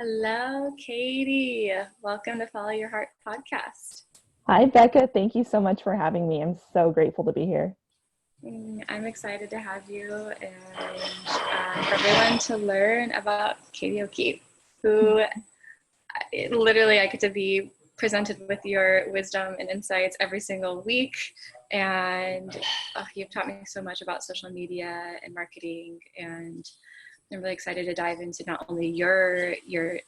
Hello, Katie. Welcome to Follow Your Heart podcast. Hi, Becca. Thank you so much for having me. I'm so grateful to be here. I'm excited to have you and for everyone to learn about Kaity O'Keefe, who literally I get to be presented with your wisdom and insights every single week. And you've taught me so much about social media and marketing, and I'm really excited to dive into not only your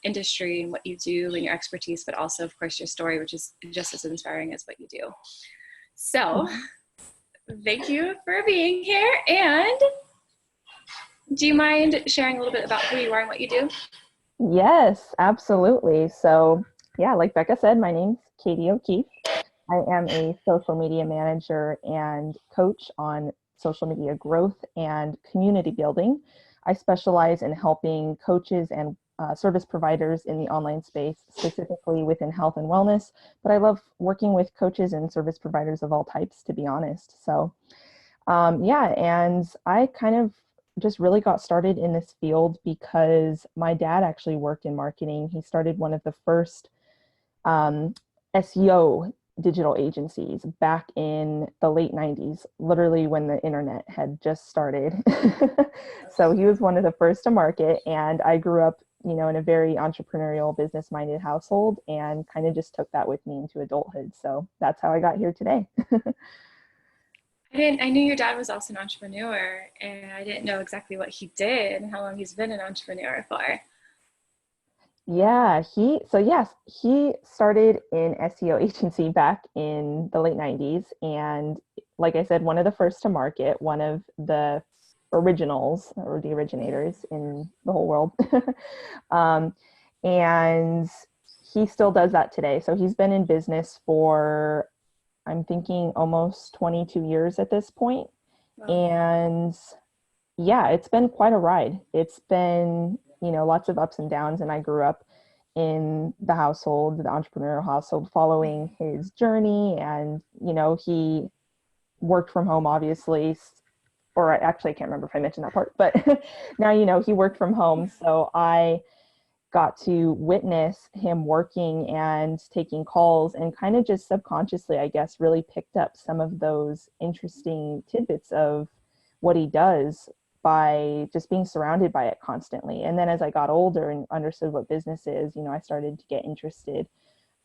industry and what you do and your expertise, but also, of course, your story, which is just as inspiring as what you do. So thank you for being here. And do you mind sharing a little bit about who you are and what you do? Yes, absolutely. So, yeah, like Becca said, my name's Kaity O'Keefe. I am a social media manager and coach on social media growth and community building. I specialize in helping coaches and service providers in the online space, specifically within health and wellness. But I love working with coaches and service providers of all types, to be honest. So, yeah, and I kind of just really got started in this field because my dad actually worked in marketing. He started one of the first SEO digital agencies back in the late 90s, literally when the internet had just started. So he was one of the first to market, and I grew up, in a very entrepreneurial, business-minded household and kind of just took that with me into adulthood. So that's how I got here today. I knew your dad was also an entrepreneur, and I didn't know exactly what he did and how long he's been an entrepreneur for. Yeah, he started in SEO agency back in the late 90s, and like I said, one of the first to market, one of the originals or the originators in the whole world. um, and he still does that today. So he's been in business for, I'm thinking, almost 22 years at this point. Wow. And yeah, it's been quite a ride. It's been, lots of ups and downs. And I grew up in the household, the entrepreneurial household, following his journey. And, he worked from home, obviously, or actually, I can't remember if I mentioned that part, but now, he worked from home. So I got to witness him working and taking calls, and kind of just subconsciously, I guess, really picked up some of those interesting tidbits of what he does by just being surrounded by it constantly. And then as I got older and understood what business is, I started to get interested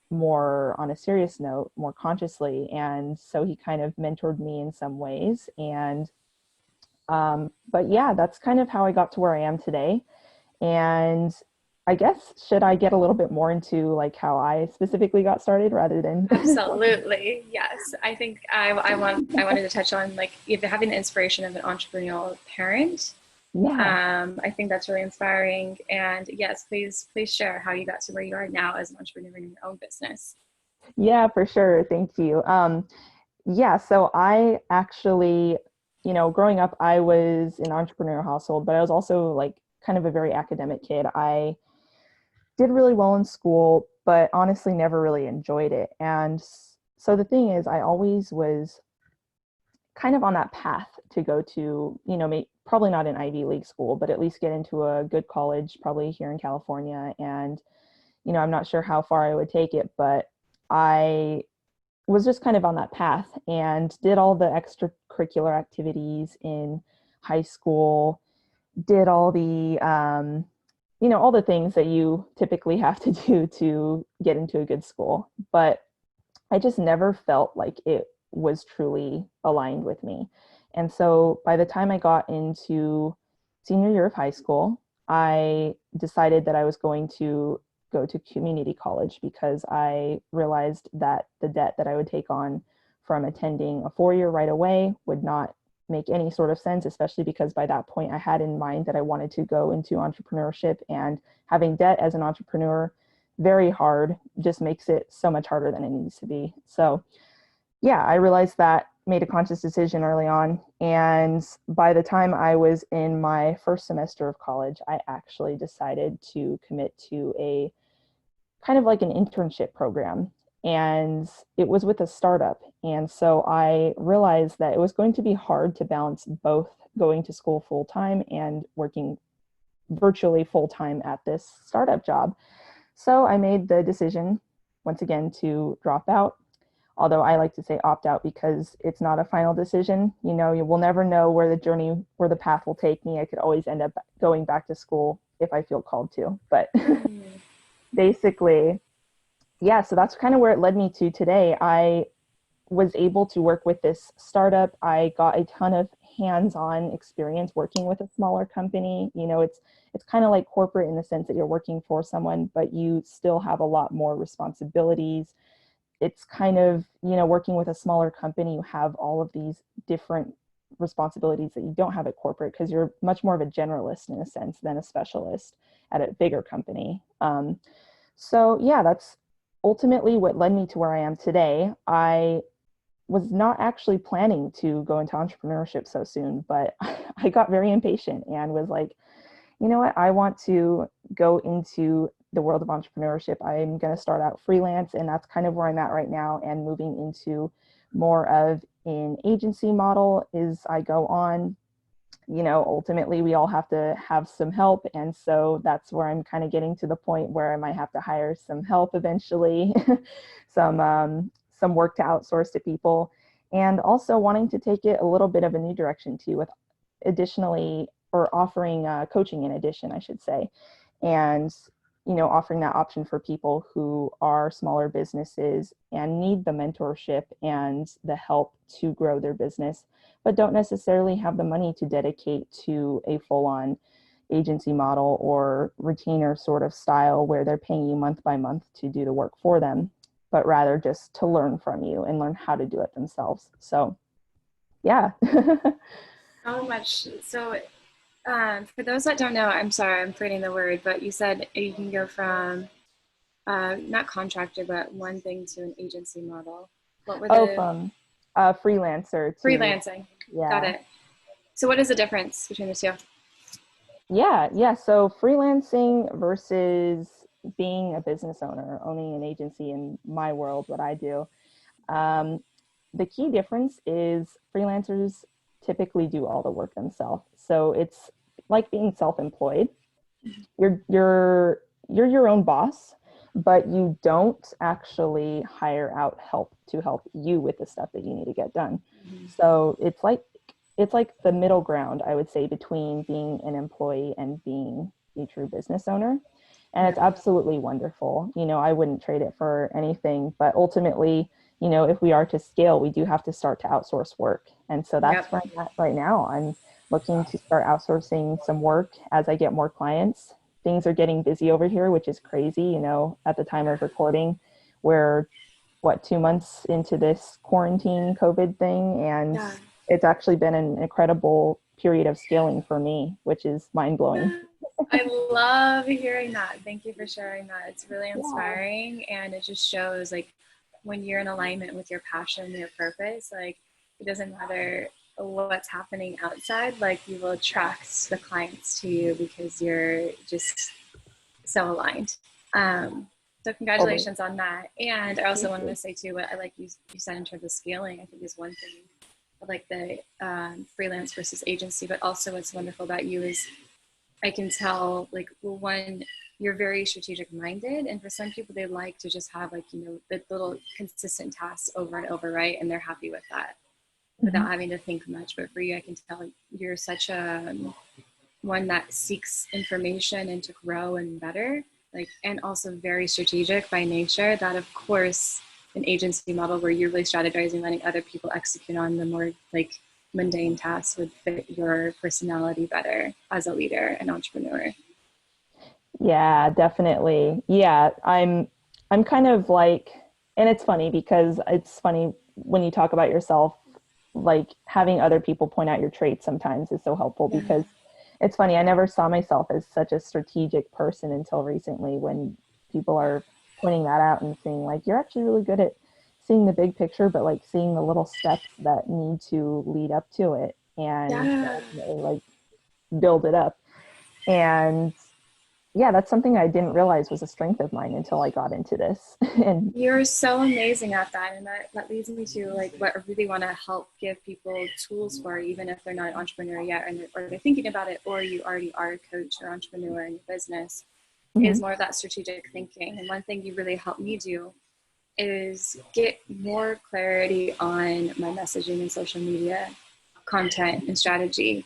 more on a serious note, more consciously. And so he kind of mentored me in some ways. And but yeah, that's kind of how I got to where I am today. And I guess, should I get a little bit more into like how I specifically got started rather than Absolutely, yes. I think I wanted to touch on like either having the inspiration of an entrepreneurial parent. yeah. I think that's really inspiring. And yes, please share how you got to where you are now as an entrepreneur in your own business. Yeah, for sure. Thank you. Yeah, so I actually, growing up, I was an entrepreneurial household, but I was also like kind of a very academic kid. I did really well in school, but honestly never really enjoyed it. And so the thing is, I always was kind of on that path to go to, probably not an Ivy League school, but at least get into a good college, probably here in California. And, I'm not sure how far I would take it, but I was just kind of on that path and did all the extracurricular activities in high school, did all the, all the things that you typically have to do to get into a good school. But I just never felt like it was truly aligned with me. And so by the time I got into senior year of high school, I decided that I was going to go to community college because I realized that the debt that I would take on from attending a 4-year right away would not make any sort of sense, especially because by that point I had in mind that I wanted to go into entrepreneurship, and having debt as an entrepreneur, very hard, just makes it so much harder than it needs to be. So yeah, I realized that, made a conscious decision early on. And by the time I was in my first semester of college, I actually decided to commit to a kind of like an internship program. And it was with a startup. And so I realized that it was going to be hard to balance both going to school full time and working virtually full-time at this startup job. So I made the decision once again to drop out. Although I like to say opt out because it's not a final decision. You know, you will never know where the journey, where the path will take me. I could always end up going back to school if I feel called to. But basically, yeah, so that's kind of where it led me to today. I was able to work with this startup. I got a ton of hands-on experience working with a smaller company. You know, it's kind of like corporate in the sense that you're working for someone, but you still have a lot more responsibilities. It's kind of, you know, working with a smaller company, you have all of these different responsibilities that you don't have at corporate because you're much more of a generalist in a sense than a specialist at a bigger company. So yeah, that's ultimately what led me to where I am today. I was not actually planning to go into entrepreneurship so soon, but I got very impatient and was like, you know what, I want to go into the world of entrepreneurship. I'm going to start out freelance, and that's kind of where I'm at right now, and moving into more of an agency model as I go on. You know, ultimately we all have to have some help, and so that's where I'm kind of getting to the point where I might have to hire some help eventually, some work to outsource to people, and also wanting to take it a little bit of a new direction too, with additionally, or offering coaching in addition, I should say, and you know, offering that option for people who are smaller businesses and need the mentorship and the help to grow their business, but don't necessarily have the money to dedicate to a full-on agency model or retainer sort of style where they're paying you month by month to do the work for them, but rather just to learn from you and learn how to do it themselves. So yeah. So much. So for those that don't know, I'm sorry, I'm forgetting the word, but you said you can go from not contractor, but one thing to an agency model. What were Oh, the from freelancer to, freelancing? Got yeah. it. So what is the difference between the two? Yeah. So freelancing versus being a business owner, owning an agency in my world, what I do. Um, the key difference is freelancers typically do all the work themselves. So it's like being self-employed. You're your own boss, but you don't actually hire out help to help you with the stuff that you need to get done. Mm-hmm. So it's like the middle ground, I would say, between being an employee and being a true business owner. And it's Yeah. absolutely wonderful. You know, I wouldn't trade it for anything, but ultimately, you know, if we are to scale, we do have to start to outsource work. And so that's Yep. where I'm at right now. I'm looking to start outsourcing some work as I get more clients. Things are getting busy over here, which is crazy. You know, at the time of recording, we're what, 2 months into this quarantine COVID thing, and Yeah. it's actually been an incredible period of scaling for me, which is mind blowing. I love hearing that. Thank you for sharing that. It's really Yeah. inspiring, and it just shows like when you're in alignment with your passion, your purpose, like it doesn't matter what's happening outside, like you will attract the clients to you because you're just so aligned. So Totally. congratulations on that. And I also Thank wanted to you. say too, what I like you said in terms of scaling, I think is one thing of like the freelance versus agency, but also what's wonderful about you is I can tell like, well, one, you're very strategic minded. And for some people, they like to just have like, you know, the little consistent tasks over and over, right? And they're happy with that Mhm. without having to think much. But for you, I can tell you're such a one that seeks information and to grow and better, like, and also very strategic by nature, that of course an agency model where you're really strategizing, letting other people execute on the more like mundane tasks would fit your personality better as a leader and entrepreneur. Yeah, definitely. Yeah, I'm kind of like, and it's funny because it's funny when you talk about yourself, like having other people point out your traits sometimes is so helpful Yeah. because it's funny. I never saw myself as such a strategic person until recently when people are pointing that out and saying like, you're actually really good at seeing the big picture, but like seeing the little steps that need to lead up to it and Yeah. ultimately like build it up. And yeah, that's something I didn't realize was a strength of mine until I got into this. And You're so amazing at that. And that leads me to like what I really want to help give people tools for, even if they're not an entrepreneur yet, or they're thinking about it, or you already are a coach or entrepreneur in your business, is mhm. more of that strategic thinking. And one thing you really helped me do is get more clarity on my messaging and social media content and strategy.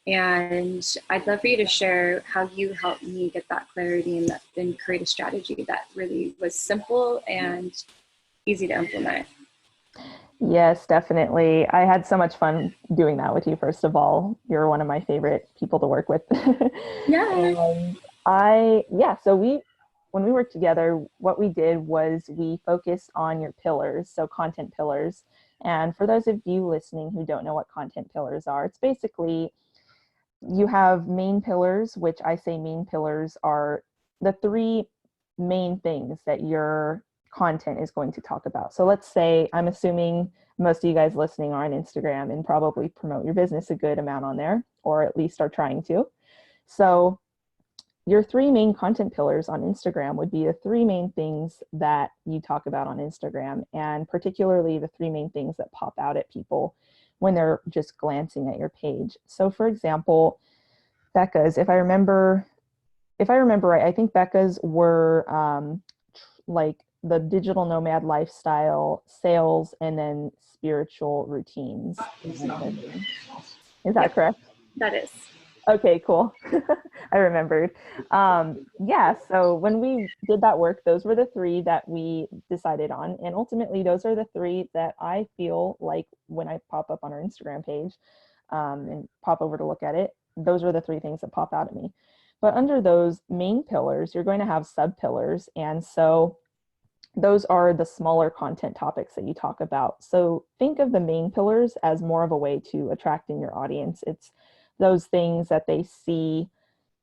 And I'd love for you to share how you helped me get that clarity and create a strategy that really was simple and easy to implement. Yes, definitely. I had so much fun doing that with you, first of all. You're one of my favorite people to work with. Yeah. And so when we worked together, what we did was we focused on your pillars, so content pillars. And for those of you listening who don't know what content pillars are, it's basically you have main pillars, which I say main pillars are the three main things that your content is going to talk about. So let's say, I'm assuming most of you guys listening are on Instagram and probably promote your business a good amount on there, or at least are trying to. So your three main content pillars on Instagram would be the three main things that you talk about on Instagram, and particularly the three main things that pop out at people when they're just glancing at your page. So for example, Bekah's, if I remember right, I think Bekah's were like the digital nomad lifestyle, sales, and then spiritual routines, among other things. Is that Yep, correct? that is. Okay, cool. I remembered. Yeah, so when we did that work, those were the three that we decided on. And ultimately, those are the three that I feel like when I pop up on our Instagram page and pop over to look at it, those are the three things that pop out at me. But under those main pillars, you're going to have sub pillars. And so those are the smaller content topics that you talk about. So think of the main pillars as more of a way to attract in your audience. It's those things that they see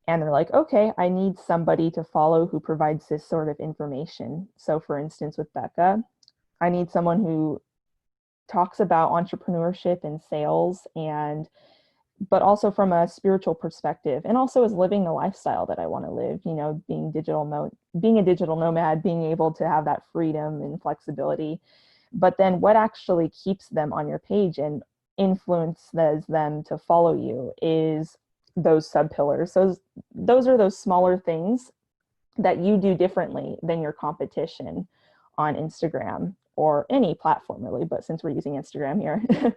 and they're like, okay, I need somebody to follow who provides this sort of information. So for instance, with Bekah, I need someone who talks about entrepreneurship and sales, and but also from a spiritual perspective, and also is living the lifestyle that I want to live, being a digital nomad, being able to have that freedom and flexibility. But then what actually keeps them on your page and influences them to follow you is those sub pillars. So those are those smaller things that you do differently than your competition on Instagram or any platform really, but since we're using Instagram here.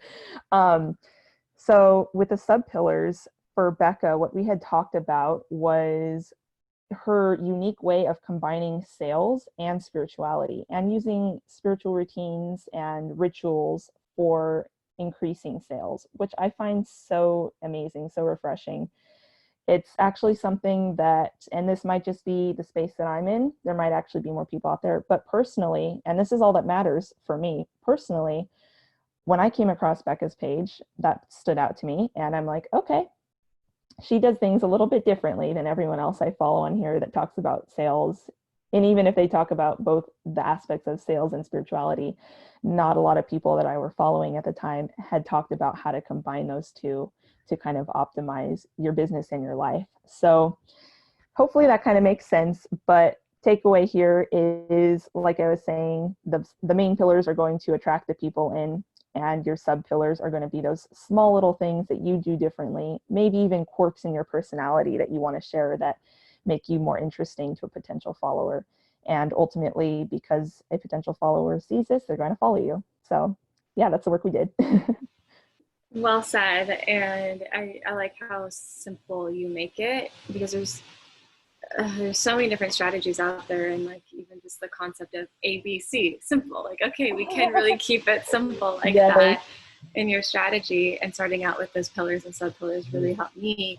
So with the sub pillars for Bekah, what we had talked about was her unique way of combining sales and spirituality and using spiritual routines and rituals for increasing sales, which I find so amazing, so refreshing. It's actually something that, and this might just be the space that I'm in, there might actually be more people out there, but personally, and this is all that matters for me personally, when I came across Bekah's page, that stood out to me. And I'm like, okay, she does things a little bit differently than everyone else I follow on here that talks about sales. And even if they talk about both the aspects of sales and spirituality, not a lot of people that I were following at the time had talked about how to combine those two to kind of optimize your business and your life. So hopefully that kind of makes sense. But takeaway here is, like I was saying, the main pillars are going to attract the people in, and your sub pillars are going to be those small little things that you do differently, maybe even quirks in your personality that you want to share that make you more interesting to a potential follower. And ultimately, because a potential follower sees this, they're going to follow you. So yeah, that's the work we did. Well said. And I like how simple you make it, because there's so many different strategies out there, and like even just the concept of ABC, simple, like, okay, we can really keep it simple like Yes. that in your strategy. And starting out with those pillars and sub pillars really helped me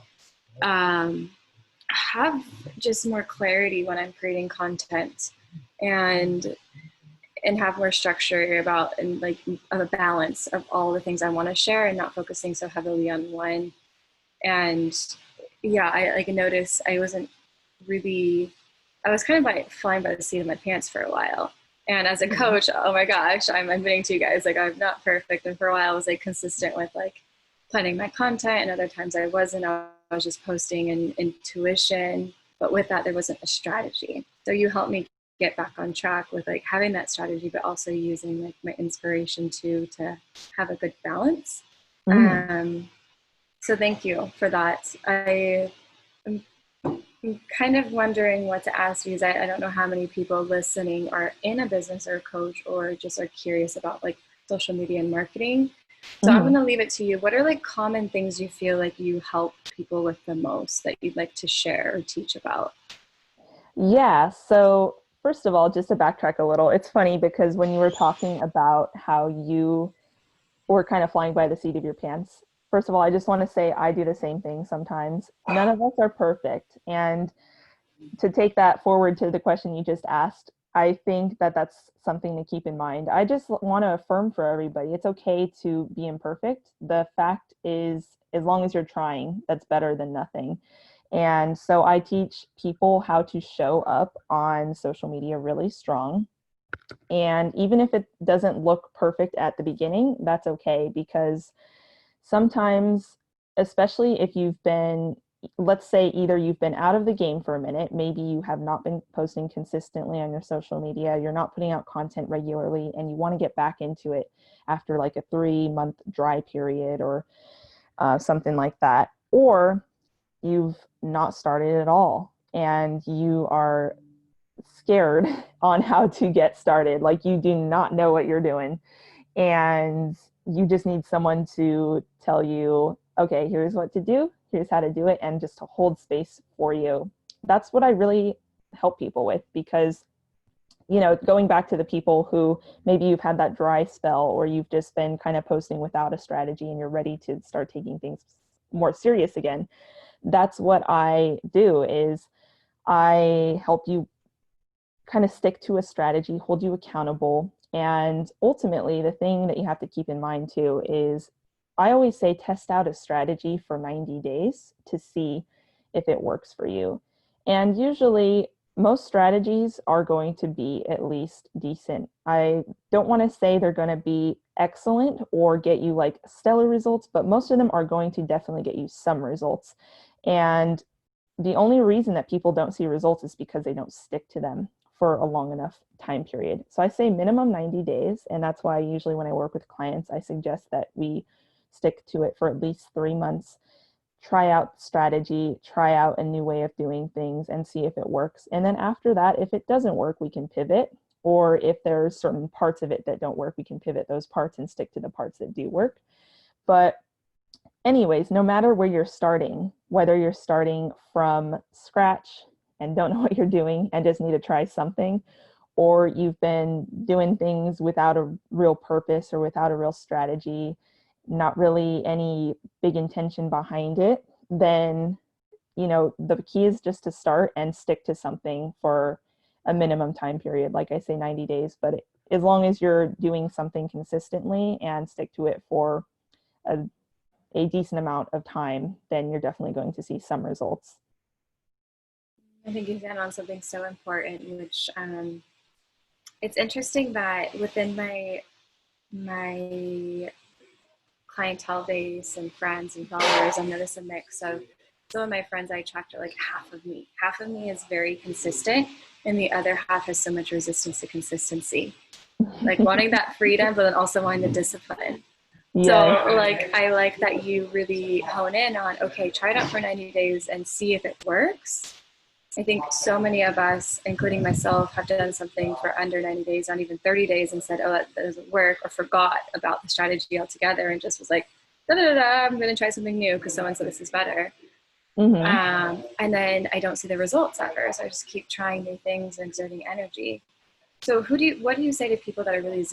um, have just more clarity when I'm creating content, and have more structure about, and like a balance of all the things I want to share, and not focusing so heavily on one. And yeah, I like noticed I wasn't really, I was kind of flying by the seat of my pants for a while. And as a coach, oh my gosh, I'm admitting to you guys, like, I'm not perfect. And for a while I was like consistent with like planning my content, and other times I wasn't. I was just posting and intuition. but with that, there wasn't a strategy. So you helped me get back on track with like having that strategy, but also using like my inspiration to have a good balance. Mm-hmm. So thank you for that. I'm kind of wondering what to ask you, because I don't know how many people listening are in a business or a coach or just are curious about like social media and marketing. So I'm Mm-hmm. going to leave it to you. What are like common things you feel like you help people with the most that you'd like to share or teach about? Yeah. So, first of all, just to backtrack a little, it's funny because when you were talking about how you were kind of flying by the seat of your pants, first of all, I just want to say I do the same thing sometimes. None of us are perfect. And to take that forward to the question you just asked, I think that that's something to keep in mind. I just want to affirm for everybody it's okay to be imperfect. The fact is, as long as you're trying, that's better than nothing. And so I teach people how to show up on social media really strong. And even if it doesn't look perfect at the beginning, that's okay, because sometimes, especially if you've been, let's say either you've been out of the game for a minute, maybe you have not been posting consistently on your social media, you're not putting out content regularly, and you want to get back into it after like a 3-month dry period or something like that. Or you've not started at all and you are scared on how to get started. Like you do not know what you're doing and you just need someone to tell you, okay, here's what to do, here's how to do it, and just to hold space for you. That's what I really help people with, because going back to the people who maybe you've had that dry spell or you've just been kind of posting without a strategy and you're ready to start taking things more serious again. That's what I do, is I help you kind of stick to a strategy, hold you accountable. And ultimately, the thing that you have to keep in mind too is I always say test out a strategy for 90 days to see if it works for you. And usually, most strategies are going to be at least decent. I don't want to say they're going to be excellent or get you like stellar results, but most of them are going to definitely get you some results. And the only reason that people don't see results is because they don't stick to them for a long enough time period. So I say minimum 90 days. And that's why usually when I work with clients, I suggest that we stick to it for at least 3 months, try out strategy, try out a new way of doing things and see if it works. And then after that, if it doesn't work, we can pivot. Or if there's certain parts of it that don't work, we can pivot those parts and stick to the parts that do work. But anyways, no matter where you're starting, whether you're starting from scratch and don't know what you're doing and just need to try something, or you've been doing things without a real purpose or without a real strategy, not really any big intention behind it, then, the key is just to start and stick to something for a minimum time period. Like I say, 90 days, but as long as you're doing something consistently and stick to it for a decent amount of time, then you're definitely going to see some results. I think you hit on something so important, which it's interesting that within my clientele base and friends and followers, I notice a mix of some of my friends I attract are like half of me. Half of me is very consistent, and the other half has so much resistance to consistency, like wanting that freedom, but then also wanting the discipline. So, Yes. like, I like that you really hone in on, okay, try it out for 90 days and see if it works. I think so many of us, including myself, have done something for under 90 days, not even 30 days, and said, oh, that doesn't work, or forgot about the strategy altogether and just was like, da da da, I'm going to try something new because someone said this is better. Mm-hmm. And then I don't see the results ever. So I just keep trying new things and exerting energy. So what do you say to people that are really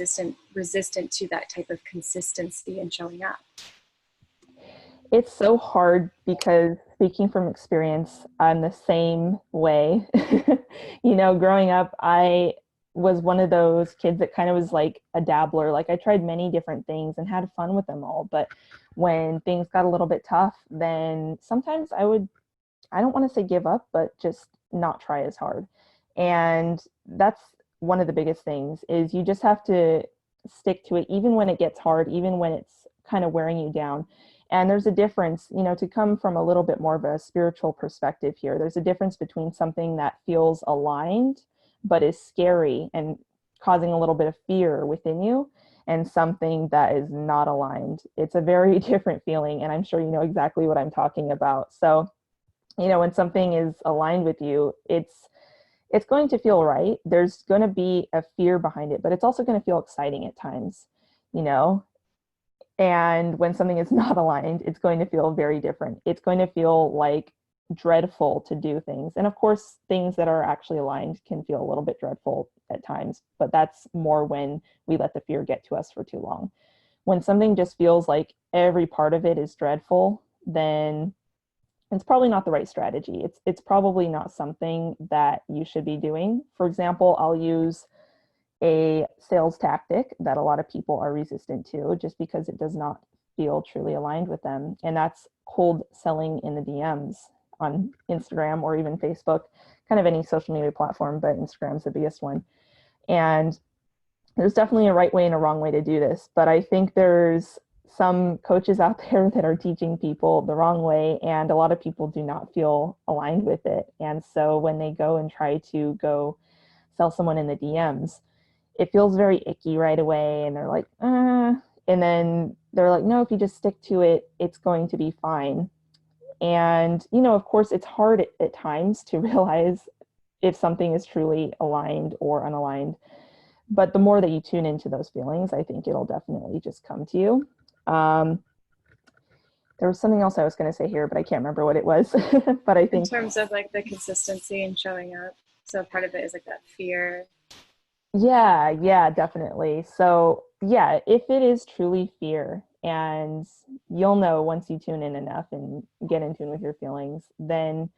resistant to that type of consistency and showing up? It's so hard because, speaking from experience, I'm the same way. Growing up, I was one of those kids that kind of was like a dabbler. Like I tried many different things and had fun with them all. But when things got a little bit tough, then sometimes I don't want to say give up, but just not try as hard. And that's one of the biggest things, is you just have to stick to it even when it gets hard, even when it's kind of wearing you down. And there's a difference, you know, to come from a little bit more of a spiritual perspective here. There's a difference between something that feels aligned but is scary and causing a little bit of fear within you, and something that is not aligned. It's a very different feeling, and I'm sure you know exactly what I'm talking about. So, you know, when something is aligned with you, it's going to feel right. There's going to be a fear behind it, but it's also going to feel exciting at times, you know. And when something is not aligned, it's going to feel very different. It's going to feel like dreadful to do things. And of course, things that are actually aligned can feel a little bit dreadful at times, but that's more when we let the fear get to us for too long. When something just feels like every part of it is dreadful, then it's probably not the right strategy. It's probably not something that you should be doing. For example, I'll use a sales tactic that a lot of people are resistant to just because it does not feel truly aligned with them. And that's cold selling in the DMs on Instagram or even Facebook, kind of any social media platform, but Instagram's the biggest one. And there's definitely a right way and a wrong way to do this, but I think there's some coaches out there that are teaching people the wrong way, and a lot of people do not feel aligned with it. And so when they go and try to go sell someone in the DMs, it feels very icky right away, and they're like, and then they're like, no, if you just stick to it, it's going to be fine. And, you know, of course, it's hard at times to realize if something is truly aligned or unaligned. But the more that you tune into those feelings, I think it'll definitely just come to you. Um, there was something else I was going to say here, but I can't remember what it was. But I In think, terms of like the consistency and showing up. So part of it is like that fear. yeah, definitely. So, yeah, if it is truly fear, and you'll know once you tune in enough and get in tune with your feelings, then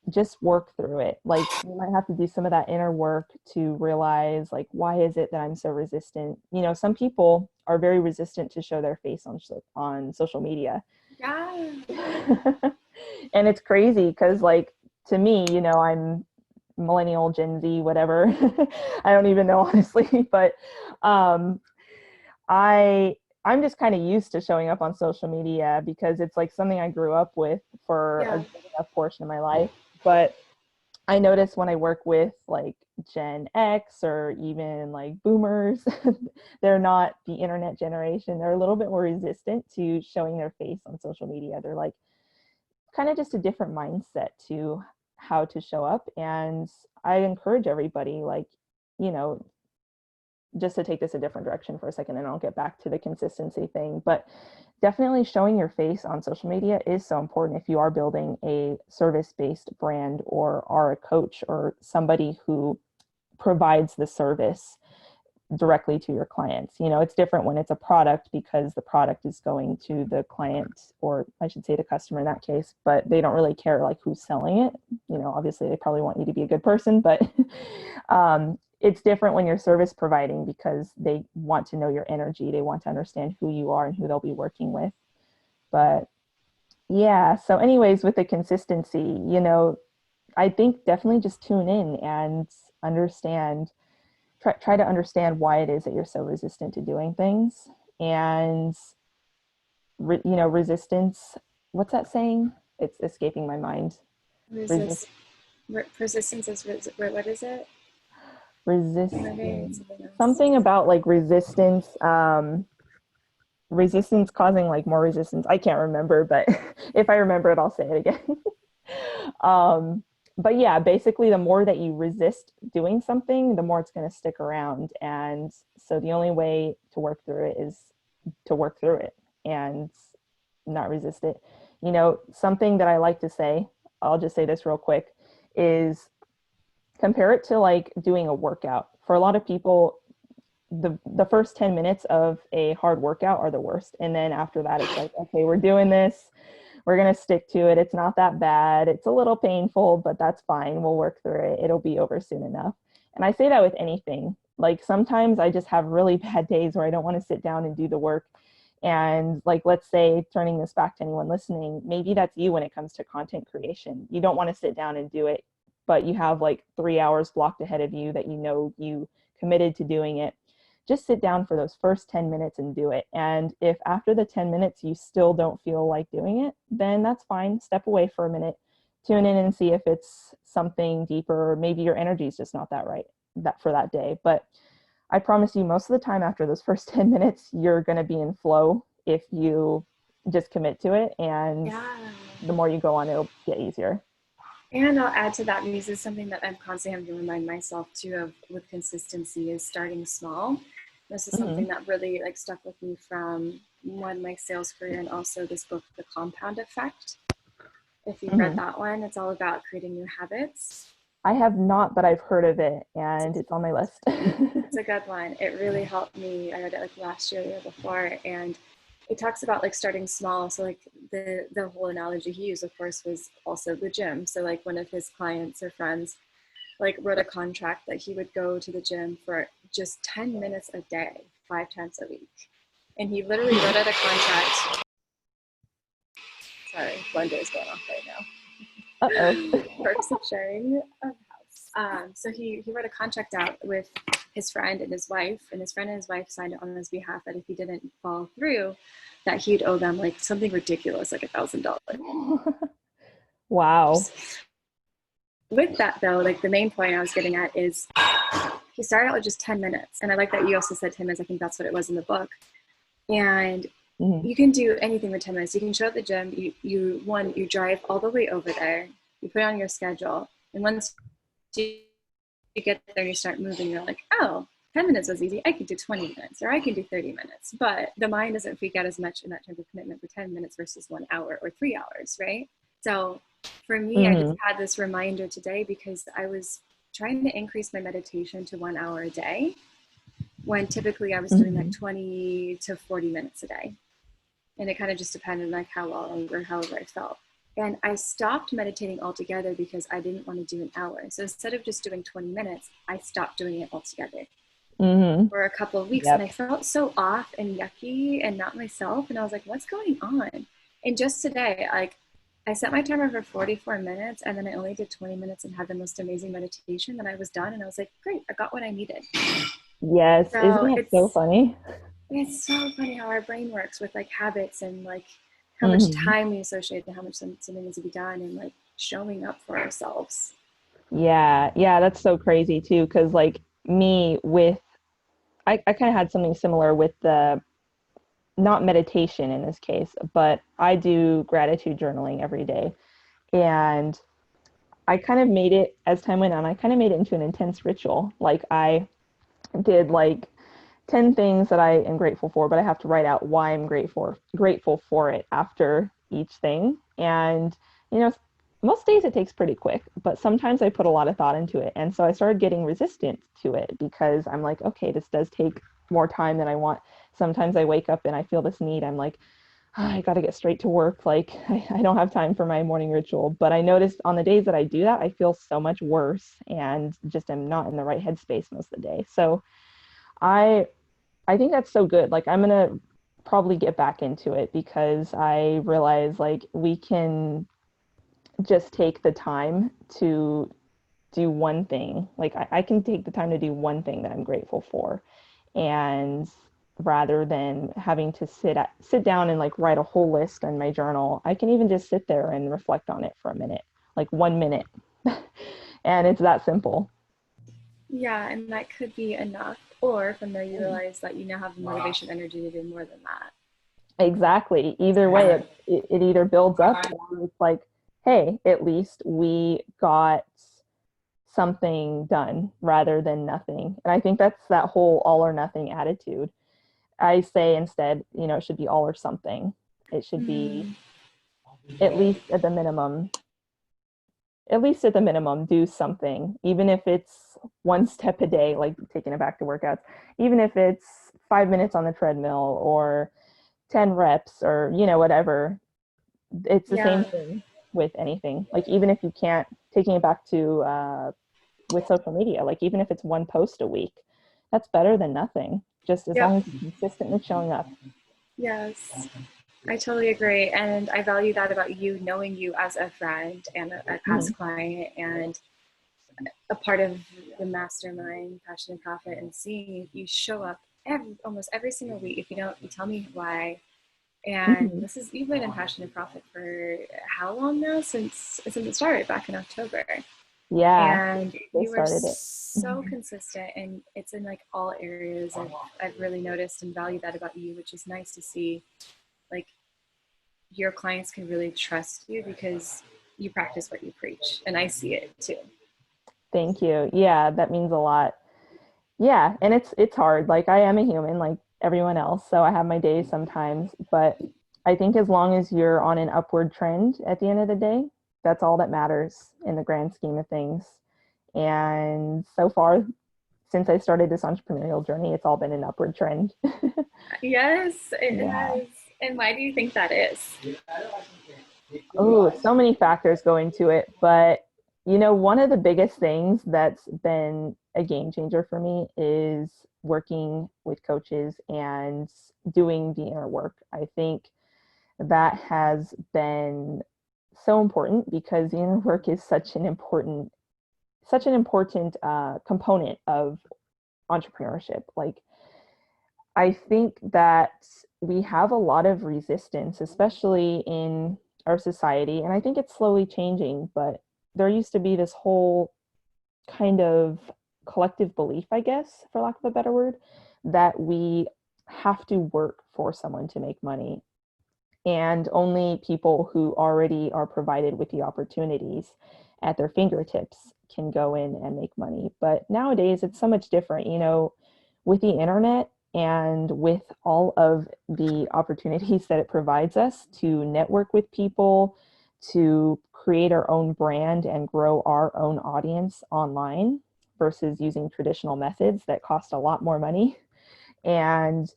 just work through it. Like you might have to do some of that inner work to realize, like, why is it that I'm so resistant? You know, some people are very resistant to show their face on social media. Yeah. And it's crazy because, like, to me, you know, I'm millennial, Gen Z, whatever. I don't even know honestly, but um, I I'm just kind of used to showing up on social media because it's like something I grew up with for a Yeah. good enough portion of my life. But I notice when I work with like Gen X or even like boomers, they're not the internet generation. They're a little bit more resistant to showing their face on social media. They're like kind of just a different mindset to how to show up. And I encourage everybody, like, you know, just to take this a different direction for a second, and I'll get back to the consistency thing. But definitely showing your face on social media is so important if you are building a service-based brand or are a coach or somebody who provides the service directly to your clients. You know, it's different when it's a product because the product is going to the client, or I should say the customer in that case, but they don't really care like who's selling it. You know, obviously they probably want you to be a good person, but it's different when you're service providing because they want to know your energy. They want to understand who you are and who they'll be working with. But yeah, so anyways, with the consistency, you know, I think definitely just tune in and understand, try to understand why it is that you're so resistant to doing things. And you know, resistance, what's that saying? It's escaping my mind. Resist Resist. Persistence is what is it? Maybe it's resistance, something else. something about like resistance, resistance causing like more resistance. I can't remember, but if I remember it, I'll say it again. um, but yeah, basically, the more that you resist doing something, the more it's going to stick around. And so the only way to work through it is to work through it and not resist it. You know, something that I like to say, I'll just say this real quick, is compare it to like doing a workout. For a lot of people, the first 10 minutes of a hard workout are the worst. And then after that, it's like, okay, we're doing this. We're going to stick to it. It's not that bad. It's a little painful, but that's fine. We'll work through it. It'll be over soon enough. And I say that with anything. Like sometimes I just have really bad days where I don't want to sit down and do the work. And like, let's say, turning this back to anyone listening, maybe that's you when it comes to content creation. You don't want to sit down and do it, but you have like 3 hours blocked ahead of you that you know you committed to doing it. just sit down for those first 10 minutes and do it. And if after the 10 minutes you still don't feel like doing it, then that's fine. Step away for a minute, tune in and see if it's something deeper, or maybe your energy is just not that right that for that day. But I promise you, most of the time after those first 10 minutes, you're going to be in flow if you just commit to it. And Yeah. the more you go on, it'll get easier. And I'll add to that, because it's something that I'm constantly having to remind myself too of with consistency, is starting small. This is Mm-hmm. something that really like stuck with me from one, my sales career, and also this book, The Compound Effect. If you've read Mm-hmm. that one, it's all about creating new habits. I have not, but I've heard of it and it's on my list. It's a good one. It really helped me. I read it like last year, the year before, and it talks about like starting small. So like the whole analogy he used, of course, was also the gym. So like one of his clients or friends like wrote a contract that he would go to the gym for just 10 minutes a day, 5 times a week. And he literally wrote out a contract. Sorry, blender is going off right now. Uh-oh. Perks of sharing a house. So he wrote a contract out with his friend and his wife, and his friend and his wife signed it on his behalf that if he didn't follow through, that he'd owe them like something ridiculous, like $1,000. Wow. With that though, like the main point I was getting at is he started out with just 10 minutes. And I like that you also said 10 minutes. I think that's what it was in the book. And Mm-hmm. you can do anything with 10 minutes. You can show up at the gym. You drive all the way over there. You put it on your schedule. And once you get there and you start moving, you're like, oh, 10 minutes was easy. I could do 20 minutes or I can do 30 minutes. But the mind doesn't freak out as much in that type of commitment for 10 minutes versus 1 hour or 3 hours, right? So for me, I just Mm-hmm. had this reminder today because I was trying to increase my meditation to 1 hour a day when typically I was doing like Mm-hmm. 20 to 40 minutes a day. And it kind of just depended on like how well or however I felt. And I stopped meditating altogether because I didn't want to do an hour. So instead of just doing 20 minutes, I stopped doing it altogether Mm-hmm. for a couple of weeks. And I Yep. felt so off and yucky and not myself. And I was like, what's going on? And just today, like I set my timer for 44 minutes and then I only did 20 minutes and had the most amazing meditation. Then I was done and I was like, great, I got what I needed. Yes. Isn't So that so funny? it's so funny how our brain works with like habits and like how much Mm-hmm. time we associate and how much something needs to be done and like showing up for ourselves. Yeah. Yeah. That's so crazy too. Cause like me with, I kind of had something similar with the, not meditation in this case, but I do gratitude journaling every day. And I kind of made it, as time went on, I kind of made it into an intense ritual. Like I did like 10 things that I am grateful for, but I have to write out why I'm grateful for it after each thing. And you know, most days it takes pretty quick, but sometimes I put a lot of thought into it. And so I started getting resistant to it because I'm like, okay, this does take more time than I want. Sometimes I wake up and I feel this need. I'm like, "Ah, I got to get straight to work. Like, I don't have time for my morning ritual." But I noticed on the days that I do that, I feel so much worse and just am not in the right headspace most of the day. So I I think that's so good. Like I'm gonna probably get back into it because I realize like we can just take the time to do one thing. Like I can take the time to do one thing that I'm grateful for. And rather than having to sit down and like write a whole list in my journal, I can even just sit there and reflect on it for a minute, like 1 minute. And it's that simple. Yeah, and that could be enough. Or from there, you realize that you now have the motivation, energy to do more than that. Exactly. Either way, it either builds up or it's like, hey, at least we got something done rather than nothing. And I think that's that whole all or nothing attitude. I say instead, it should be all or something. It should be Mm, at least at the minimum, do something, even if it's one step a day, like taking it back to workouts, even if it's 5 minutes on the treadmill or 10 reps or, whatever. It's the same yeah, thing with anything. Like, even if you can't, taking it back to with social media, like, even if it's one post a week, that's better than nothing, just as long yep, as you're consistently showing up. yes. I totally agree. And I value that about you, knowing you as a friend and a Mhm. past client and a part of the mastermind, Passion and Profit, and seeing you show up almost every single week. If you don't, you tell me why. And Mhm. you've been in Passion and Profit for how long now? Since it started back in October. Yeah, And they you were started it. so consistent, and it's in like all areas. I've really noticed and valued that about you, which is nice to see. Like, your clients can really trust you because you practice what you preach, and I see it too. Thank you. Yeah, that means a lot. Yeah, and it's hard. Like I am a human like everyone else, so I have my days sometimes, but I think as long as you're on an upward trend at the end of the day, that's all that matters in the grand scheme of things. And so far, since I started this entrepreneurial journey, it's all been an upward trend. Yes, it Yeah. has. And why do you think that is? Oh, so many factors go into it, but one of the biggest things that's been a game changer for me is working with coaches and doing the inner work. I think that has been so important because the inner work is such an important component of entrepreneurship. Like I think that we have a lot of resistance, especially in our society. And I think it's slowly changing, but there used to be this whole kind of collective belief, I guess, for lack of a better word, that we have to work for someone to make money. And only people who already are provided with the opportunities at their fingertips can go in and make money. But nowadays, it's so much different. With the internet and with all of the opportunities that it provides us to network with people, to create our own brand and grow our own audience online versus using traditional methods that cost a lot more money. And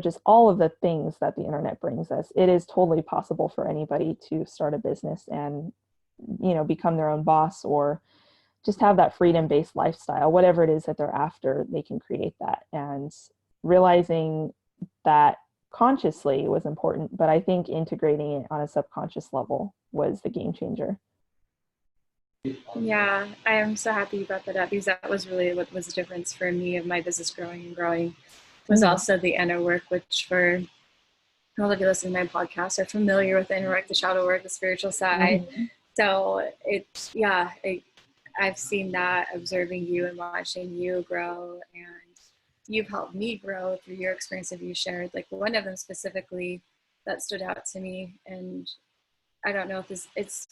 just all of the things that the internet brings us, it is totally possible for anybody to start a business and, become their own boss or just have that freedom-based lifestyle, whatever it is that they're after, they can create that. And realizing that consciously was important, but I think integrating it on a subconscious level was the game changer. Yeah, I am so happy you brought that up because that was really what was the difference for me of my business growing and growing was Mm-hmm. also the inner work, which for all of you listening to my podcast are familiar with the inner work, the shadow work, the spiritual side. Mm-hmm. So I've seen that observing you and watching you grow, and you've helped me grow through your experience that you shared. Like one of them specifically that stood out to me, and I don't know if it's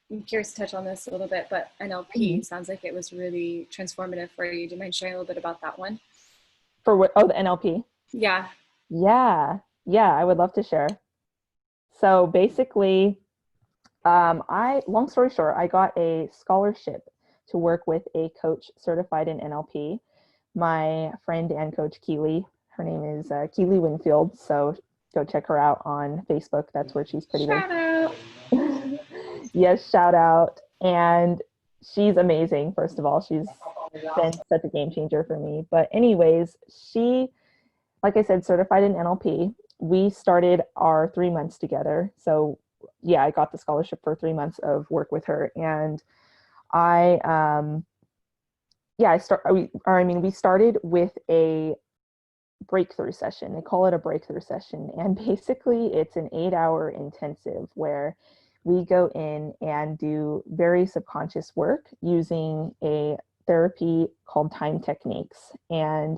I'm curious to touch on this a little bit, but Mm-hmm. NLP sounds like it was really transformative for you. Do you mind sharing a little bit about that one? For what? Oh, the NLP. Yeah. Yeah. Yeah, I would love to share. So basically, long story short, I got a scholarship to work with a coach certified in NLP. My friend and coach Keely, her name is Keely Winfield. So go check her out on Facebook. That's where she's pretty Shout out. big. Yes, shout out. And she's amazing, first of all. She's been such a game changer for me. But, anyways, she, like I said, certified in NLP. We started our 3 months together. So, yeah, I got the scholarship for 3 months of work with her. And I, yeah, we started with a breakthrough session. They call it a breakthrough session. And basically, it's an 8-hour intensive where we go in and do very subconscious work using a therapy called time techniques. And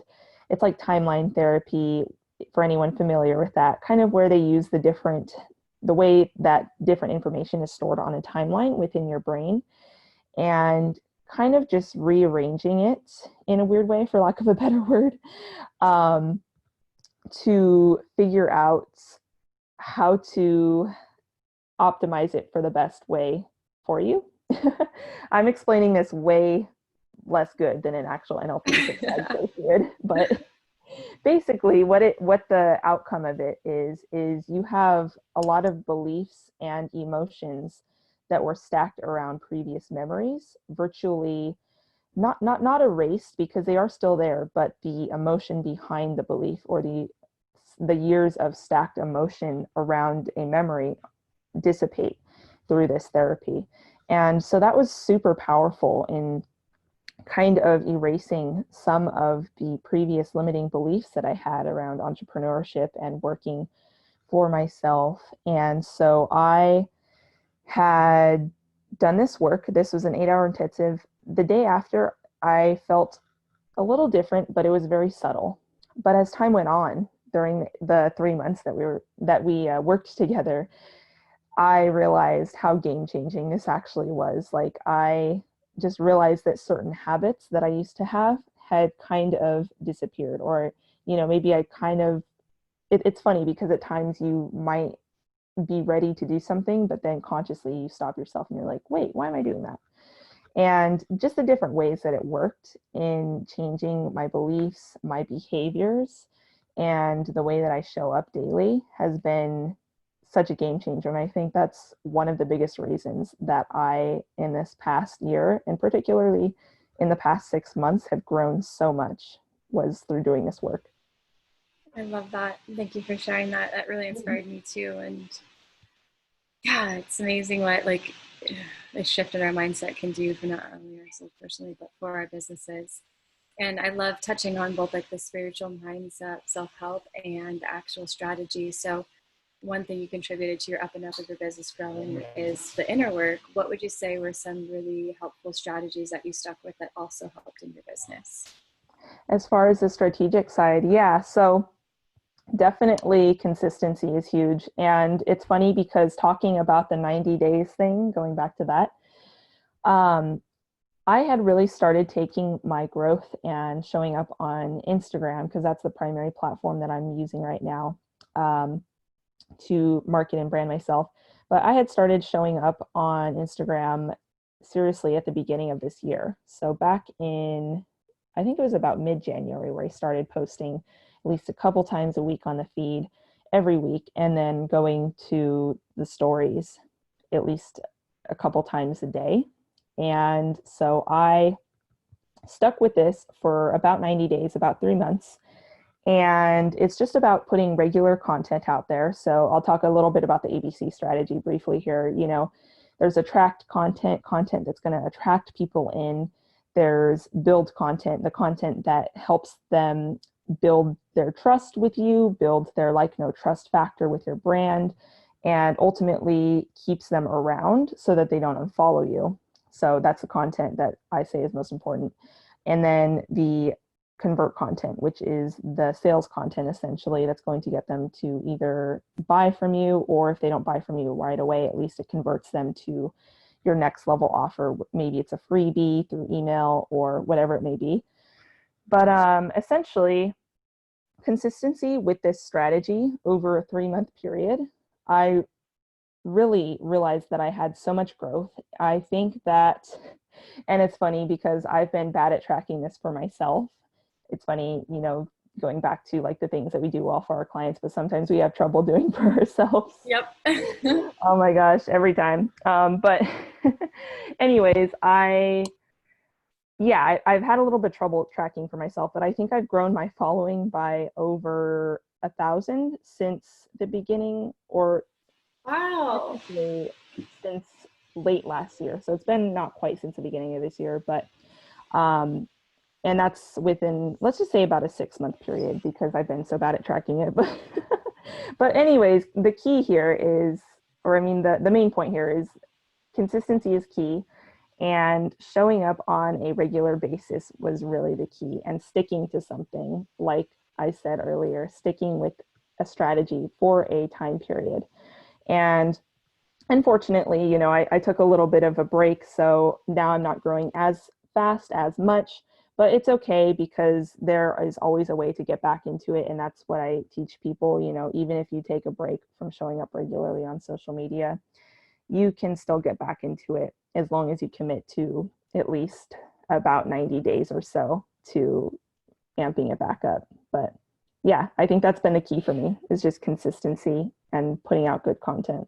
it's like timeline therapy for anyone familiar with that, kind of where they use the way that different information is stored on a timeline within your brain and kind of just rearranging it in a weird way, for lack of a better word. Um, to figure out how to optimize it for the best way for you. I'm explaining this way less good than an actual NLP certified coach would, but basically what the outcome of it is you have a lot of beliefs and emotions that were stacked around previous memories, virtually not erased because they are still there, but the emotion behind the belief or the years of stacked emotion around a memory dissipate through this therapy. And so that was super powerful in kind of erasing some of the previous limiting beliefs that I had around entrepreneurship and working for myself. And so I had done this work. This was an 8-hour intensive. The day after, I felt a little different, but it was very subtle. But as time went on, during the 3 months that we worked together, I realized how game changing this actually was. Like, I just realized that certain habits that I used to have had kind of disappeared, or, maybe I kind of, it's funny because at times you might be ready to do something, but then consciously you stop yourself and you're like, wait, why am I doing that? And just the different ways that it worked in changing my beliefs, my behaviors, and the way that I show up daily has been such a game changer. And I think that's one of the biggest reasons that I, in this past year, and particularly in the past 6 months, have grown so much, was through doing this work. I love that. Thank you for sharing that. That really inspired me too. And yeah, it's amazing what like a shift in our mindset can do for not only ourselves personally, but for our businesses. And I love touching on both like the spiritual mindset, self-help, and actual strategy. So one thing you contributed to your up and up of your business growing is the inner work. What would you say were some really helpful strategies that you stuck with that also helped in your business? As far as the strategic side, yeah. So definitely consistency is huge. And it's funny because talking about the 90 days thing, going back to that, um, I had really started taking my growth and showing up on Instagram, because that's the primary platform that I'm using right now, um, to market and brand myself. But I had started showing up on Instagram seriously at the beginning of this year. So back in, I think it was about mid-January, where I started posting at least a couple times a week on the feed every week, and then going to the stories at least a couple times a day. And so I stuck with this for about 90 days, about 3 months. And it's just about putting regular content out there. So I'll talk a little bit about the ABC strategy briefly here. There's attract content, content that's going to attract people in. There's build content, the content that helps them build their trust with you, build their like, no trust factor with your brand, and ultimately keeps them around so that they don't unfollow you. So that's the content that I say is most important. And then the convert content, which is the sales content essentially, that's going to get them to either buy from you, or if they don't buy from you right away, at least it converts them to your next level offer. Maybe it's a freebie through email or whatever it may be. But essentially, consistency with this strategy over a 3-month period, I really realized that I had so much growth. I think that, and it's funny because I've been bad at tracking this for myself. It's funny, going back to like the things that we do well for our clients, but sometimes we have trouble doing for ourselves. Yep. Oh my gosh, every time. But anyways, I've had a little bit of trouble tracking for myself, but I think I've grown my following by over 1,000 since the beginning, or Wow. technically since late last year. So it's been not quite since the beginning of this year, but um, and that's within, let's just say, about a 6-month period, because I've been so bad at tracking it. But anyways, the key here is, or I mean, the main point here is consistency is key, and showing up on a regular basis was really the key, and sticking to something, like I said earlier, sticking with a strategy for a time period. And unfortunately, I took a little bit of a break, so now I'm not growing as fast, as much, but it's okay, because there is always a way to get back into it. And that's what I teach people. Even if you take a break from showing up regularly on social media, you can still get back into it, as long as you commit to at least about 90 days or so to amping it back up. But yeah, I think that's been the key for me, is just consistency and putting out good content.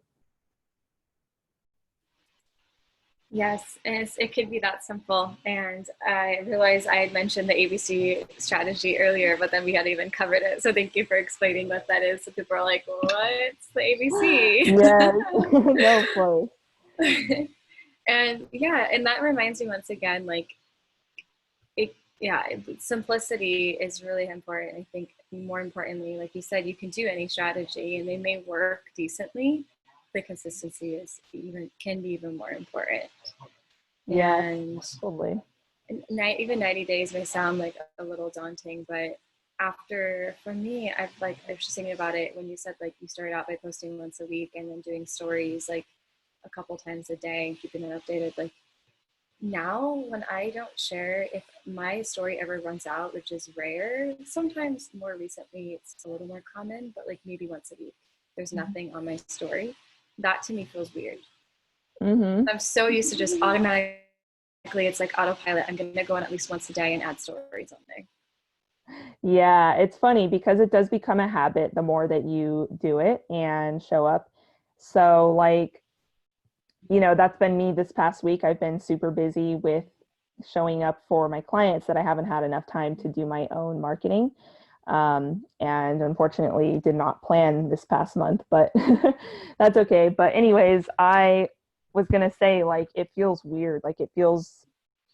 Yes, and it could be that simple. And I realized I had mentioned the ABC strategy earlier, but then we hadn't even covered it. So thank you for explaining what that is. So people are like, what's the ABC? Yes, no, of course. And yeah, and that reminds me once again, like yeah, simplicity is really important. I think more importantly, like you said, you can do any strategy and they may work decently. The consistency can be even more important. Yeah, And totally. even 90 days may sound like a little daunting, but for me, I was just thinking about it when you said like you started out by posting once a week and then doing stories like a couple times a day and keeping it updated. Like now when I don't share, if my story ever runs out, which is rare, sometimes more recently it's a little more common, but like maybe once a week, there's nothing on my story. That to me feels weird. Mm-hmm. I'm so used to just automatically, it's like autopilot. I'm going to go on at least once a day and add stories on there. Yeah, it's funny because it does become a habit the more that you do it and show up. So, like, that's been me this past week. I've been super busy with showing up for my clients that I haven't had enough time to do my own marketing. And unfortunately, did not plan this past month, but that's okay. But, anyways, I was going to say, like, it feels weird. Like, it feels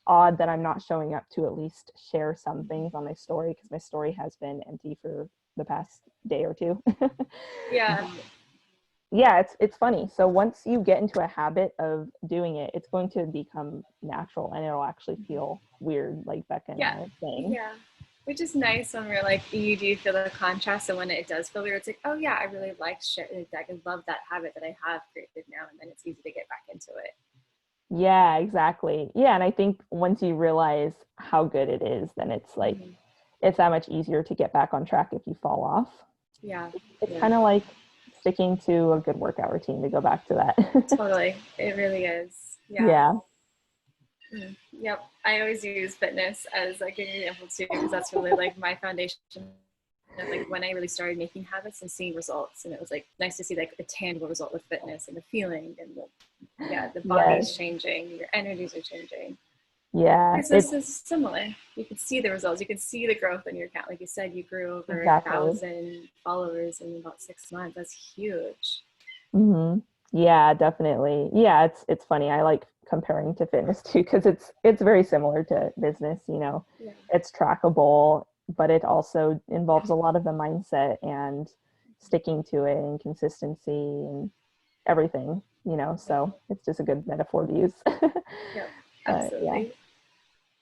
odd that I'm not showing up to at least share some things on my story because my story has been empty for the past day or two. Yeah. Yeah, it's funny. So once you get into a habit of doing it, it's going to become natural and it'll actually feel weird, like Becca and Yeah. I are saying. Yeah. Which is nice when we're like, you do feel the contrast. And when it does feel weird, it's like, oh, yeah, I really like shit. I love that habit that I have created now. And then it's easy to get back into it. Yeah, exactly. Yeah, and I think once you realize how good it is, then it's like Mm-hmm. it's that much easier to get back on track if you fall off. Yeah. It's Yeah. kind of like sticking to a good workout routine to go back to that. Totally. It really is. Yeah. Yeah. Yep. I always use fitness as like an example too, because that's really like my foundation of like when I really started making habits and seeing results. And it was like nice to see like a tangible result with fitness and the feeling and the Yes. body's changing, your energies are changing. Yeah. Because It's this is similar. You can see the results. You can see the growth in your account. Like you said, you grew over exactly. 1,000 followers in about 6 months. That's huge. Hmm. Yeah, definitely. Yeah, it's funny. I like comparing to fitness too because it's very similar to business, Yeah. It's trackable, but it also involves a lot of the mindset and sticking to it and consistency and everything, so it's just a good metaphor to use. Yep. But yeah.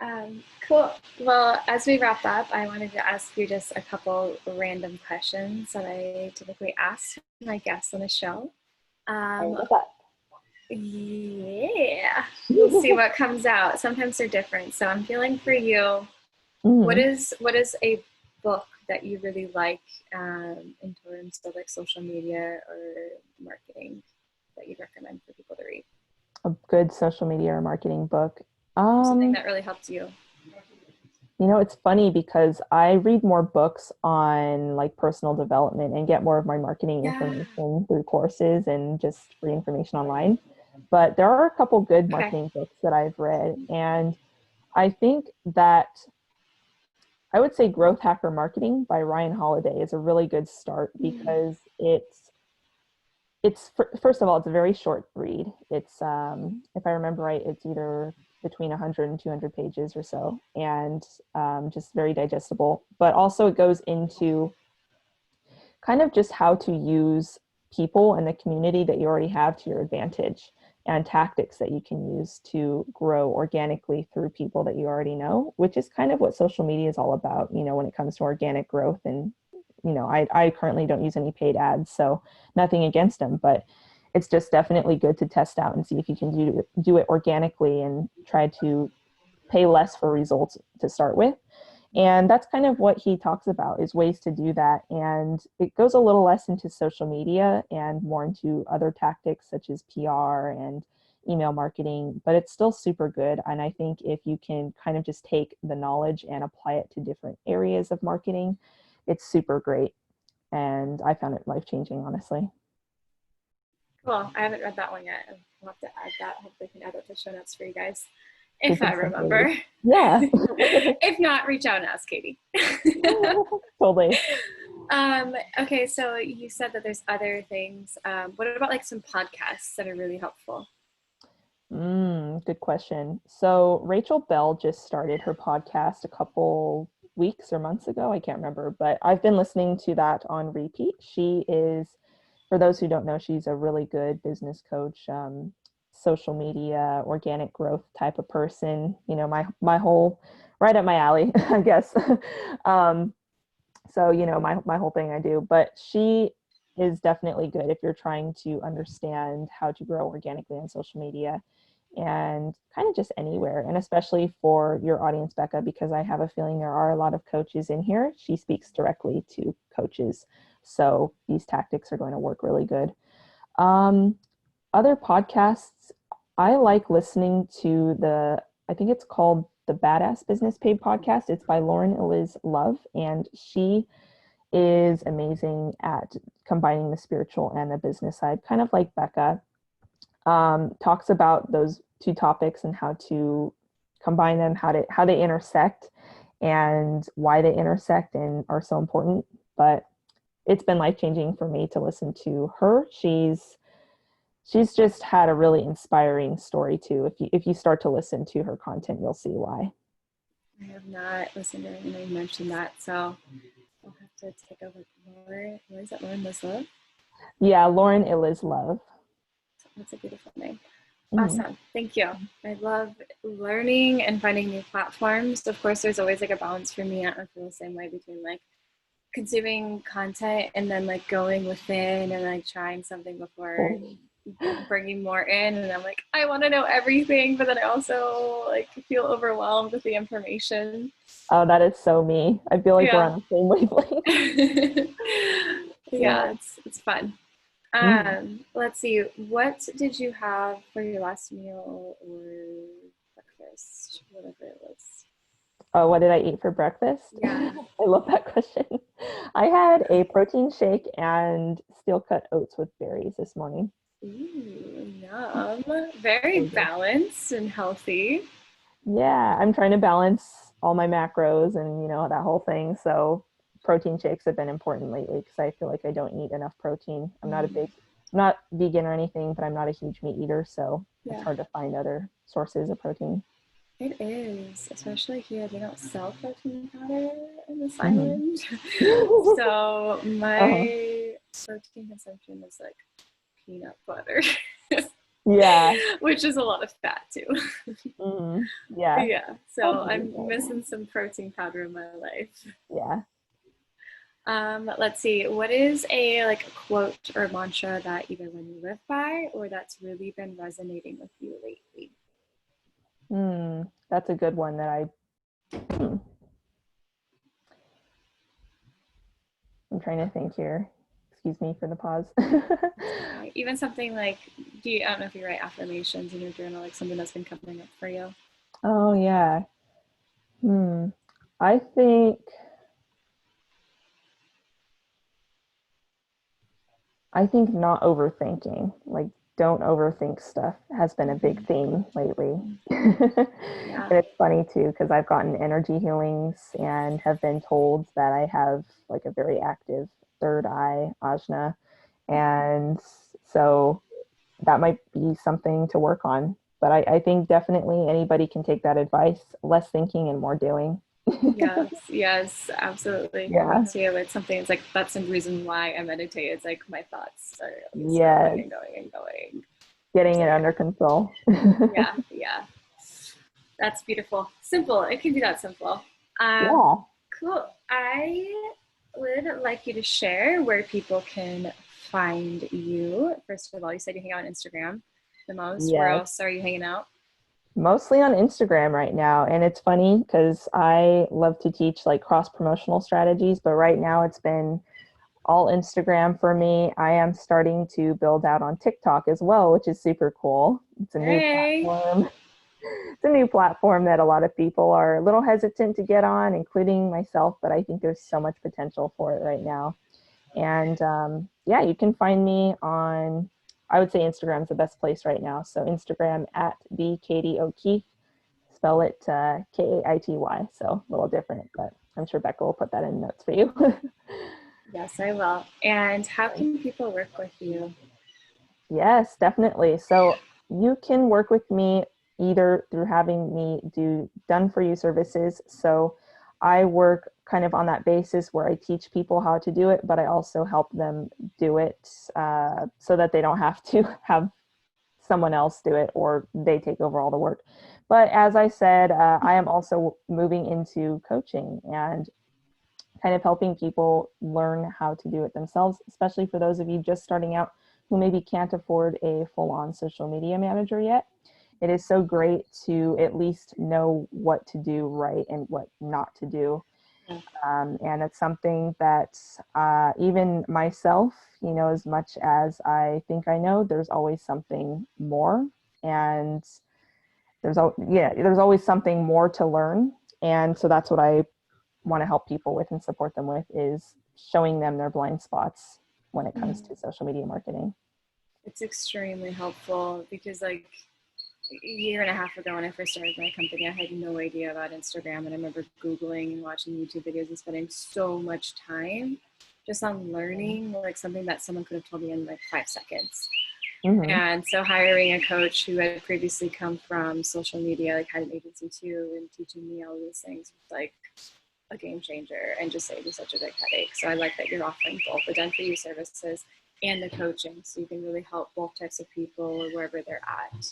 Absolutely. Cool. Well, as we wrap up, I wanted to ask you just a couple random questions that I typically ask my guests on the show. I Um, love that. yeah, we'll see what comes out. Sometimes they're different. So I'm feeling for you. What Hmm. is a book that you really like in terms of like social media or marketing that you'd recommend for people to read? A good social media or marketing book. Or something Um, that really helped you. it's funny because I read more books on like personal development and get more of my marketing Yeah. information through courses and just free information online. But there are a couple good Okay. marketing books that I've read. And I think that I would say Growth Hacker Marketing by Ryan Holiday is a really good start because first of all, it's a very short read. It's if I remember right, it's either between 100 and 200 pages or so, and just very digestible. But also, it goes into kind of just how to use people and the community that you already have to your advantage, and tactics that you can use to grow organically through people that you already know, which is kind of what social media is all about, when it comes to organic growth. And I currently don't use any paid ads, so nothing against them, but it's just definitely good to test out and see if you can do it organically and try to pay less for results to start with. And that's kind of what he talks about, is ways to do that. And it goes a little less into social media and more into other tactics such as PR and email marketing, but it's still super good. And I think if you can kind of just take the knowledge and apply it to different areas of marketing, it's super great. And I found it life-changing, honestly. Cool. I haven't read that one yet. I'll have to add that. Hopefully, I can add that to show notes for you guys if Super I simple read. remember. Yeah. If not, reach out and ask Katie. Totally. Okay, so you said that there's other things. What about like some podcasts that are really helpful? Good question. So Rachel Bell just started her podcast a couple weeks or months ago. I can't remember, but I've been listening to that on repeat. She is, for those who don't know, she's a really good business coach, social media, organic growth type of person. You know, my whole right up my alley, I guess. um, so my whole thing I do, but she is definitely good if you're trying to understand how to grow organically on social media and kind of just anywhere, and especially for your audience, Bekah, because I have a feeling there are a lot of coaches in here. She speaks directly to coaches, so these tactics are going to work really good. um, Other podcasts, I like listening to I think it's called the Badass Business Paid podcast. It's by Lauren Eliz Love, and she is amazing at combining the spiritual and the business side, kind of like Bekah. Talks about those two topics and how to combine them, how they intersect, and why they intersect and are so important. But it's been life changing for me to listen to her. She's just had a really inspiring story too. If you start to listen to her content, you'll see why. I have not listened to it, and you mentioned that, so I'll have to take a look. Lauren, what is that? Lauren Lislow? Yeah, Lauren Eliz Love. That's a beautiful name. Mm-hmm. Awesome. Thank you. I love learning and finding new platforms. Of course, there's always like a balance for me. I feel the same way between like consuming content and then like going within and like trying something before Cool. bringing more in. And I'm like, I want to know everything, but then I also like feel overwhelmed with the information. Oh, that is so me. I feel like we're Yeah. on the same wavelength. Yeah, it's fun. Mm-hmm. Let's see. What did you have for your last meal or breakfast, whatever it was? Oh, what did I eat for breakfast? Yeah. I love that question. I had a protein shake and steel cut oats with berries this morning. Ooh, yum. Very So good. balanced and healthy. Yeah, I'm trying to balance all my macros and that whole thing. So protein shakes have been important lately because I feel like I don't eat enough protein. I'm not vegan or anything, but I'm not a huge meat eater, so it's Yeah, hard to find other sources of protein. it is. Especially here, they don't sell protein powder in this Hmm. island. So Uh-huh. my protein consumption is like peanut butter, Yeah. which is a lot of fat too. Hmm. Yeah. Yeah, so Healthy, I'm but missing some protein powder in my life. yeah. Let's see. What is a like quote or mantra that either when you live by or that's really been resonating with you lately? That's a good one that hmm, I'm trying to think here. Excuse me for the pause. Okay. Even something like, I don't know if you write affirmations in your journal, like something that's been coming up for you. Oh yeah. Hmm. I think I think not overthinking, like don't overthink stuff has been a big Mm-hmm. theme lately. And Yeah. it's funny too, because I've gotten energy healings and have been told that I have like a very active third eye, ajna. And so that might be something to work on. But I think definitely anybody can take that advice, less thinking and more doing. Yes, yes, absolutely. For me Yeah. too. It's something, it's like, that's the reason why I meditate. It's like my thoughts are always going Yes. and going and going. Getting So it under yeah, control. yeah, yeah. That's beautiful. Simple. It can be that simple. Um, Yeah. cool. I would like you to share where people can find you. First of all, you said you hang out on Instagram the most. Where Yes. else are you hanging out? Mostly on Instagram right now. And it's funny because I love to teach like cross promotional strategies, but right now it's been all Instagram for me. I am starting to build out on TikTok as well, which is super cool. It's a new Hey. platform. It's a new platform that a lot of people are a little hesitant to get on, including myself, but I think there's so much potential for it right now. And yeah, you can find me on, I would say Instagram's the best place right now. So Instagram at the Kaity O'Keefe, spell it Kaity. So a little different, but I'm sure Bekah will put that in notes for you. Yes, I will. And how can people work with you? Yes, definitely. So You can work with me either through having me do done for you services. So I work kind of on that basis where I teach people how to do it, but I also help them do it so that they don't have to have someone else do it or they take over all the work. But as I said, I am also moving into coaching and kind of helping people learn how to do it themselves, especially for those of you just starting out who maybe can't afford a full-on social media manager yet. It is so great to at least know what to do right and what not to do. And it's something that even myself, as much as I think I know, there's always something more. And there's always something more to learn. And so that's what I want to help people with and support them with, is showing them their blind spots when it comes to social media marketing. It's extremely helpful because like a year and a half ago when I first started my company, I had no idea about Instagram. And I remember Googling and watching YouTube videos and spending so much time just on learning like something that someone could have told me in like 5 seconds. Mm-hmm. And so hiring a coach who had previously come from social media, like had an agency too, and teaching me all these things was like a game changer and just saved me such a big headache. So I like that you're offering both the done for you services and the coaching, so you can really help both types of people or wherever they're at.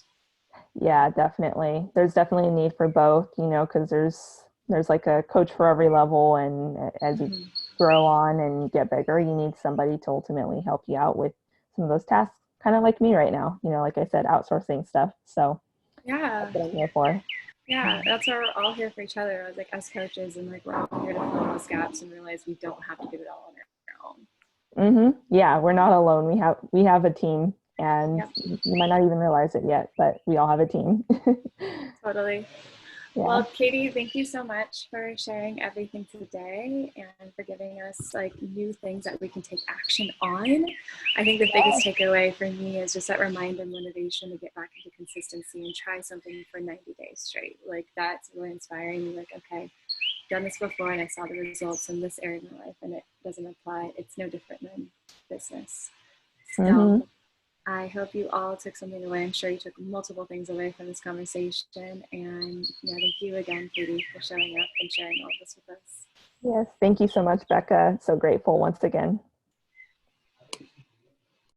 Yeah, definitely. There's definitely a need for both, because there's like a coach for every level, and as you grow on and get bigger, you need somebody to ultimately help you out with some of those tasks, kind of like me right now, like I said, outsourcing stuff. So Yeah. that's what I'm here for. Yeah, that's why we're all here for each other, like as coaches, and like we're all here to fill those gaps and realize we don't have to do it all on our own. Yeah, we're not alone. We have a team, and Yep, you might not even realize it yet, but we all have a team. totally. Yeah. Well, Kaity, thank you so much for sharing everything today and for giving us like new things that we can take action on. I think the biggest takeaway for me is just that reminder and motivation to get back into consistency and try something for 90 days straight. Like that's really inspiring. Like, okay, I've done this before and I saw the results in this area of my life and it doesn't apply. It's no different than business. Mm-hmm. Still, I hope you all took something away. I'm sure you took multiple things away from this conversation. And yeah, thank you again, Kaity, for showing up and sharing all this with us. Yes. Thank you so much, Becca. So grateful once again.